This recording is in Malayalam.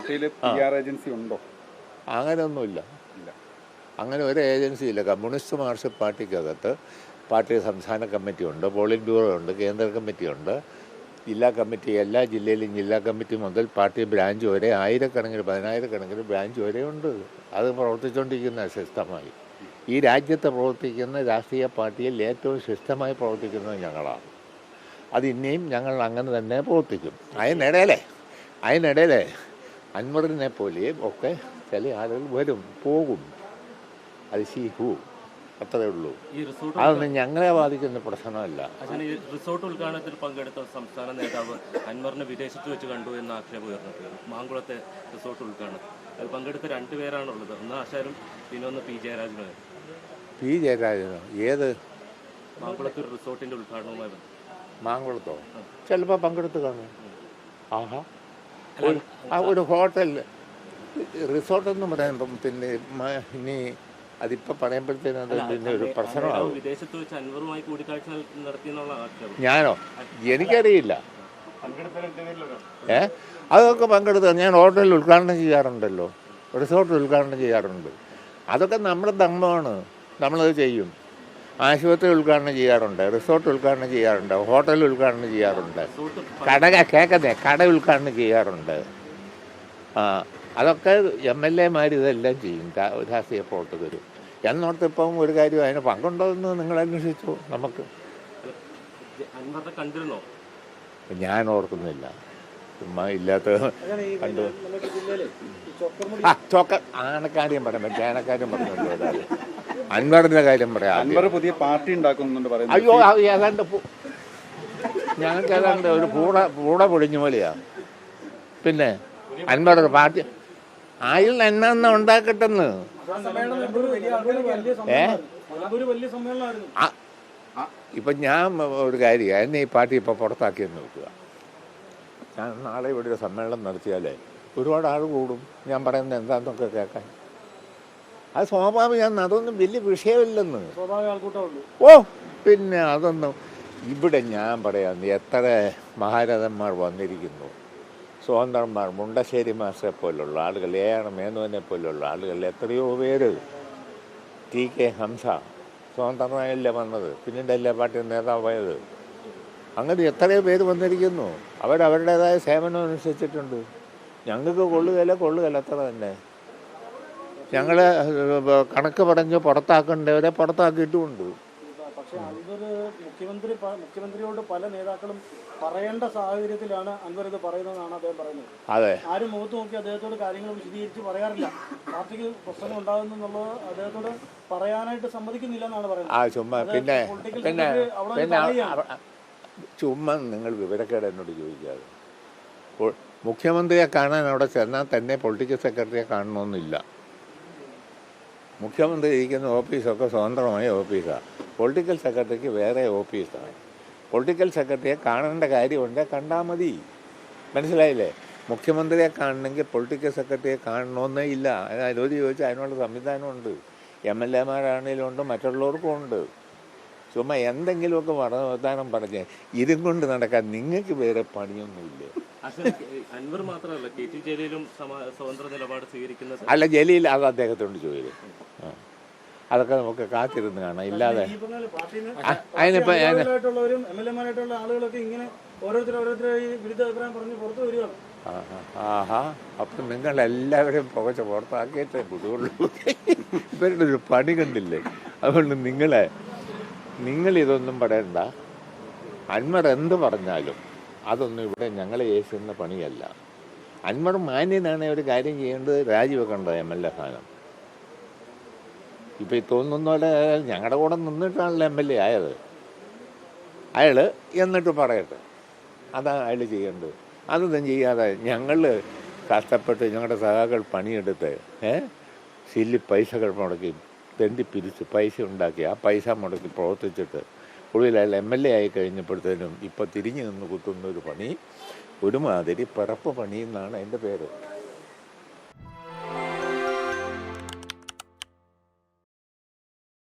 പാർട്ടിയിൽ PR ഏജൻസി ഉണ്ടോ? അങ്ങനെയൊന്നുമില്ല. അങ്ങനെ ഒരു ഏജൻസിയില്ല. കമ്മ്യൂണിസ്റ്റ് മാർക്സിസ്റ്റ് പാർട്ടിക്കകത്ത് പാർട്ടി സംസ്ഥാന കമ്മിറ്റിയുണ്ട്, പോളിറ്റ് ബ്യൂറോ ഉണ്ട്, കേന്ദ്ര കമ്മിറ്റിയുണ്ട്, ജില്ലാ കമ്മിറ്റി, എല്ലാ ജില്ലയിലും ജില്ലാ കമ്മിറ്റി മുതൽ പാർട്ടി ബ്രാഞ്ച് വരെ ആയിരക്കണക്കിന് 10,000-കണക്കിന് ബ്രാഞ്ച് വരെ ഉണ്ട്. അത് പ്രവർത്തിച്ചുകൊണ്ടിരിക്കുന്ന സിസ്റ്റമായി. ഈ രാജ്യത്ത് പ്രവർത്തിക്കുന്ന രാഷ്ട്രീയ പാർട്ടിയിൽ ഏറ്റവും സിസ്റ്റമായി പ്രവർത്തിക്കുന്നത് ഞങ്ങളാണ്. അത് ഇനിയും ഞങ്ങൾ അങ്ങനെ തന്നെ പ്രവർത്തിക്കും. അതിനിടയിലെ അൻവറിനെ പോലെയും ഒക്കെ ചില ആളുകൾ വരും പോകും. അത് ശീഹു അത്രേ ഉള്ളൂ. അതൊന്നും ഞങ്ങളെ ബാധിക്കുന്ന പ്രശ്നമല്ല. റിസോർട്ട് ഉദ്ഘാടനത്തിൽ പങ്കെടുത്ത സംസ്ഥാന നേതാവ് അൻവറിനെ വിദേശത്ത് വെച്ച് കണ്ടു എന്ന ആക്ഷേപം ഉയർന്നിട്ടുണ്ട്. മാങ്കുളത്തെ റിസോർട്ട് ഉദ്ഘാടനത്തിൽ അതിൽ പങ്കെടുത്ത 2 പേരാണുള്ളത്. ഒന്ന് ആശാരും പിന്നെ ഒന്ന് P. ജയരാജനും. P. ജയരാജനോ? ഏത് മാങ്കുളത്ത് ഒരു റിസോർട്ടിന്റെ ഉദ്ഘാടനവുമായി മാങ്കുളത്തോ? ചിലപ്പോൾ പങ്കെടുത്ത് കാണും. ആഹാ, ഒരു ഹോട്ടൽ റിസോർട്ടെന്ന് പറയുമ്പം പിന്നെ ഇനി അതിപ്പോൾ പറയുമ്പോഴത്തേനും അത് പിന്നെ ഒരു പ്രശ്നമാകും. വിദേശത്ത് വെച്ച് അൻവറുമായി കൂടിക്കാഴ്ച നടത്തിയെന്നുള്ള ആക്ഷേപം. ഞാനോ? എനിക്കറിയില്ല. അതൊക്കെ പങ്കെടുത്ത് ഞാൻ ഹോട്ടലിൽ ഉദ്ഘാടനം ചെയ്യാറുണ്ടല്ലോ, റിസോർട്ട് ഉദ്ഘാടനം ചെയ്യാറുണ്ട്. അതൊക്കെ നമ്മുടെ ധർമ്മമാണ്, നമ്മളത് ചെയ്യും. ആശുപത്രി ഉദ്ഘാടനം ചെയ്യാറുണ്ട്, റിസോർട്ട് ഉദ്ഘാടനം ചെയ്യാറുണ്ട്, ഹോട്ടൽ ഉദ്ഘാടനം ചെയ്യാറുണ്ട്, കട ഉദ്ഘാടനം ചെയ്യാറുണ്ട്. അതൊക്കെ MLA-മാർ ഇതെല്ലാം ചെയ്യും, രാഷ്ട്രീയ പ്രവർത്തകർ. എന്നോർത്ത് ഇപ്പം ഒരു കാര്യം അതിന് പങ്കുണ്ടോ എന്ന് നിങ്ങൾ അന്വേഷിച്ചു. നമുക്ക് ഞാൻ ഓർക്കുന്നില്ല, ചുമ്മാ ഇല്ലാത്ത കണ്ടു. ആനക്കാര്യം പറയാം, ചേനക്കാര്യം പറഞ്ഞല്ലോ. ഏതായാലും അൻവറിന്റെ കാര്യം പറയാം. പുതിയ പാർട്ടി ഉണ്ടാക്കുന്നുണ്ട് പറയുന്നത്. അയ്യോ, ഏതാണ്ട് ഞങ്ങൾക്ക് ഏതാണ്ട് ഒരു പൂട പൊടിഞ്ഞ പോലെയാ. പിന്നെ അൻവർ പാർട്ടി ആയിൽ എന്നാ ഉണ്ടാക്കട്ടെന്ന്. ഇപ്പം ഞാൻ ഒരു കാര്യം, എന്നെ ഈ പാർട്ടി ഇപ്പോൾ പുറത്താക്കിയെന്ന് നോക്കുക. ഞാൻ നാളെ ഇവിടെ ഒരു സമ്മേളനം നടത്തിയാലേ ഒരുപാട് ആൾ കൂടും ഞാൻ പറയുന്നത് എന്താണെന്നൊക്കെ കേൾക്കാൻ. അത് സ്വാഭാവികമാണ്, അതൊന്നും വലിയ വിഷയമില്ലെന്ന്. ഓ പിന്നെ അതൊന്നും ഇവിടെ ഞാൻ പറയാം. എത്ര മഹാരഥന്മാർ വന്നിരിക്കുന്നു, സ്വതന്ത്രന്മാർ, മുണ്ടശ്ശേരി മാസ്റ്ററെ പോലുള്ള ആളുകൾ, AR മേനോനെ പോലുള്ള ആളുകൾ, എത്രയോ പേര്, TK ഹംസ സ്വതന്ത്രനായല്ലേ വന്നത്, പിന്നീടല്ലേ പാർട്ടി നേതാവായത്. അങ്ങനെ എത്രയോ പേര് വന്നിരിക്കുന്നു. അവരവരുടേതായ സേവനം അനുസരിച്ചിട്ടുണ്ട്. ഞങ്ങൾക്ക് കൊള്ളുകയില്ല അത്ര തന്നെ. ഞങ്ങൾ കണക്ക് പറഞ്ഞ് പുറത്താക്കേണ്ടവരെ പുറത്താക്കിയിട്ടുമുണ്ട്. പക്ഷേ അൻവർ മുഖ്യമന്ത്രിയോട് പല നേതാക്കളും പറയേണ്ട സാഹചര്യത്തിലാണ് അൻവർ ഇത് പറയുന്നതെന്നാണ് അദ്ദേഹം പറയുന്നത്. അതെ, ആരും മുഖത്ത് നോക്കി അദ്ദേഹത്തോട് കാര്യങ്ങൾ വിശദീകരിച്ച് പറയാറില്ല. പാർട്ടിക്ക് പ്രശ്നങ്ങൾ ഉണ്ടാകുന്നുള്ളത് അദ്ദേഹത്തോട് പറയാനായിട്ട് സമ്മതിക്കുന്നില്ല എന്നാണ് പറയുന്നത്. ചുമ്മാ ചുമ്മാ നിങ്ങൾ വിവരക്കേട് എന്നോട് ചോദിക്കാതെ. മുഖ്യമന്ത്രിയെ കാണാൻ അവിടെ ചെന്നാൽ തന്നെ പൊളിറ്റിക്കൽ സെക്രട്ടറിയെ കാണണമെന്നില്ല. മുഖ്യമന്ത്രി ഇരിക്കുന്ന ഓഫീസൊക്കെ സ്വതന്ത്രമായ ഓഫീസാണ്. പൊളിറ്റിക്കൽ സെക്രട്ടറിക്ക് വേറെ ഓഫീസാണ്. പൊളിറ്റിക്കൽ സെക്രട്ടറിയെ കാണേണ്ട കാര്യമുണ്ട്, കണ്ടാൽ മതി. മനസ്സിലായില്ലേ? മുഖ്യമന്ത്രിയെ കാണണമെങ്കിൽ പൊളിറ്റിക്കൽ സെക്രട്ടറിയെ കാണണമെന്നേ ഇല്ല. അതിനോട് ചോദിച്ചാൽ അതിനുള്ള സംവിധാനമുണ്ട്. MLA-മാരാണെങ്കിലും ഉണ്ട്, മറ്റുള്ളവർക്കും ഉണ്ട്. ചുമ്മാ എന്തെങ്കിലുമൊക്കെ വർത്തമാനം പറഞ്ഞ് ഇതും കൊണ്ട് നടക്കാൻ നിങ്ങൾക്ക് വേറെ പണിയൊന്നുമില്ലേ? അൻവർ മാത്രമല്ല, KT ജലീലും സ്വതന്ത്ര നിലപാട് സ്വീകരിക്കുന്നത്. അല്ല, ജലീൽ അത് അദ്ദേഹത്തോട് ചോദിച്ചു. അതൊക്കെ നമുക്ക് കാത്തിരുന്ന് കാണാം. ഇല്ലാതെ അതിനിപ്പോൾ ആഹാ, അപ്പം നിങ്ങളെല്ലാവരും പുകച്ച് പുറത്താക്കിയിട്ടേ വിടുള്ളൂ. ഇവരുടെ ഒരു പണി കണ്ടില്ലേ? അതുകൊണ്ട് നിങ്ങളിതൊന്നും പറയണ്ട. അൻവർ എന്ത് പറഞ്ഞാലും അതൊന്നും ഇവിടെ ഞങ്ങളെ ഏശുന്ന പണിയല്ല. അൻവർ മാന്യനാണ്. ഒരു കാര്യം ചെയ്യേണ്ടത്, രാജിവെക്കേണ്ടത് MLA സ്ഥാനം. ഇപ്പം ഈ തോന്നുന്ന പോലെ ഞങ്ങളുടെ കൂടെ നിന്നിട്ടാണല്ലോ MLA ആയത്. അയാൾ എന്നിട്ട് പറയട്ടെ, അതാണ് അയാൾ ചെയ്യേണ്ടത്. അതൊന്നും ചെയ്യാതെ ഞങ്ങൾ കഷ്ടപ്പെട്ട് ഞങ്ങളുടെ സഹാക്കൾ പണിയെടുത്ത് സില്ലി പൈസകൾ മുടക്കി തെണ്ടി പിരിച്ച് പൈസ ഉണ്ടാക്കി ആ പൈസ മുടക്കി പ്രവർത്തിച്ചിട്ട് ഒടുവിൽ അയാൾ MLA ആയി കഴിഞ്ഞപ്പോഴത്തേനും ഇപ്പോൾ തിരിഞ്ഞു നിന്ന് കുത്തുന്ന ഒരു പണി ഒരുമാതിരി പിറപ്പ് പണി എന്നാണ് അതിൻ്റെ പേര്.